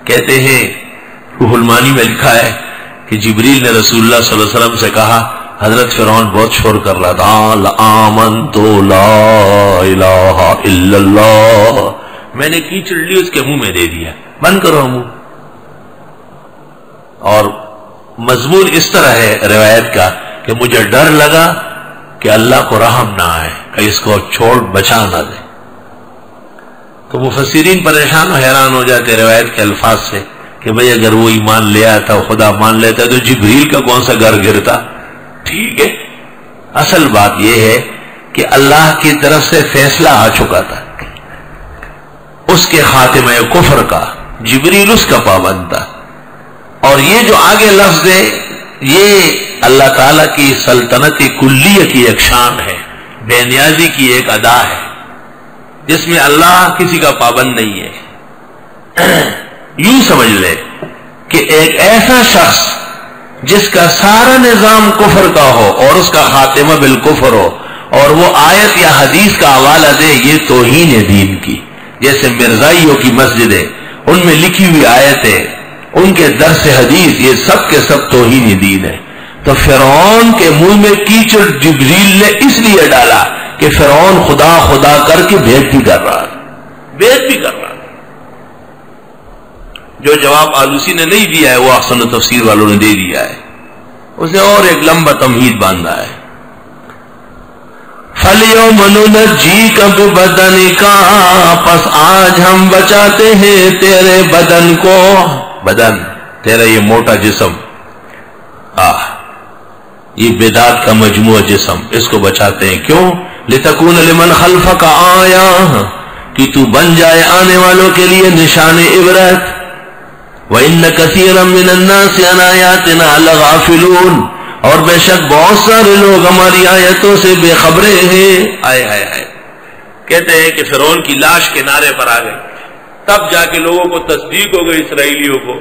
کہتے ہیں روح المانی میں لکھا ہے کہ جبریل نے رسول اللہ صلی اللہ علیہ وسلم سے کہا، حضرت فرعون بہت شور کر رہا تھا، لآمنت لا الہ الا اللہ، میں نے کیچڑ لی اس کے منہ میں دے دیا، بند کرو منہ. اور مضمون اس طرح ہے روایت کا کہ مجھے ڈر لگا کہ اللہ کو رحم نہ آئے کہ اس کو چھوڑ بچا نہ دے. تو مفسرین پریشان و حیران ہو جاتے روایت کے الفاظ سے کہ بھئی اگر وہ ایمان لے آتا، خدا مان لیتا تو جبریل کا کون سا گھر گرتا. ٹھیک ہے، اصل بات یہ ہے کہ اللہ کی طرف سے فیصلہ آ چکا تھا اس کے خاتمہ کفر کا، جبریل اس کا پابند تھا. اور یہ جو آگے لفظ ہے یہ اللہ تعالیٰ کی سلطنت کلیہ کی ایک شان ہے، بے نیازی کی ایک ادا ہے جس میں اللہ کسی کا پابند نہیں ہے. یوں سمجھ لے کہ ایک ایسا شخص جس کا سارا نظام کفر کا ہو اور اس کا خاتمہ بالکفر ہو اور وہ آیت یا حدیث کا حوالہ دے، یہ توہین ہے دین کی. جیسے مرزائیوں کی مسجدیں، ان میں لکھی ہوئی آیتیں، ان کے درس حدیث، یہ سب کے سب توہین دین ہے. تو فرعون کے منہ میں کیچڑ جبریل نے اس لیے ڈالا کہ فرعون خدا خدا کر کے بھید بھی کر رہا تھا. جو جواب آلوسی نے نہیں دیا ہے وہ احسن و تفسیر والوں نے دے دیا ہے، اسے اور ایک لمبا تمہید باندھا ہے. فَالْيَوْمَ نُنَجِّيكَ بِبَدَنِكَ، پس آج ہم بچاتے ہیں تیرے بدن کو. بدن تیرا یہ موٹا جسم، یہ بدعت کا مجموعہ جسم، اس کو بچاتے ہیں. کیوں؟ لِتَكُونَ لِمَنْ خَلْفَكَ آیَةً، کہ تو بن جائے آنے والوں کے لیے نشان عبرت. وَإِنَّ كَثِيرًا مِّنَ النَّاسِ عَنْ آيَاتِنَا لَغَافِلُونَ، اور بے شک بہت سارے لوگ ہماری آیتوں سے بے خبریں ہیں. آئے کہتے ہیں کہ فرعون کی لاش کنارے پر آ گئی، تب جا کے لوگوں کو تصدیق ہو گئی اسرائیلیوں کو،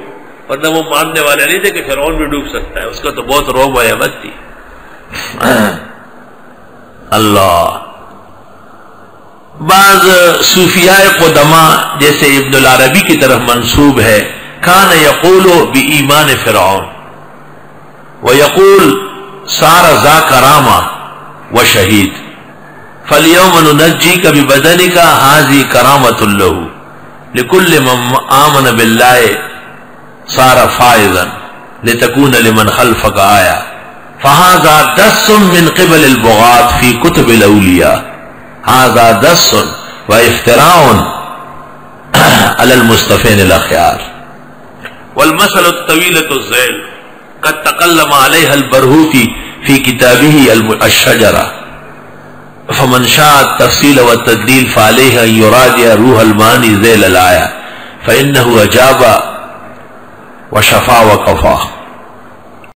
ورنہ وہ ماننے والے نہیں تھے کہ فرعون بھی ڈوب سکتا ہے. اس کا تو بہت رعب و ہیبت تھی. اللہ. بعض صوفیاء قدما جیسے ابن العربی کی طرف منسوب ہے، کان یقول بایمان فرعون ویقول صار ذا کرامہ وشہید، فالیوم ننجیک ببدنک ھذی کرامۃ لہ، لکل من آمن باللہ صار فائزا لتکون لمن خلفک آیہ، فہذا دس من قبل البغاة فی کتب الاولیاء، ھذا دس وافتراء علی المصطفین الاخیار. والمسألة الطويلة الذیل قد تکلم علیہ البرہوتی فی کتابہ الشجرہ، فمن شاء التفصیل والتدلیل فعلیہ ان یراجع روح المانی ذیل الآیہ، فإنہ اجاب وشفا وکفا.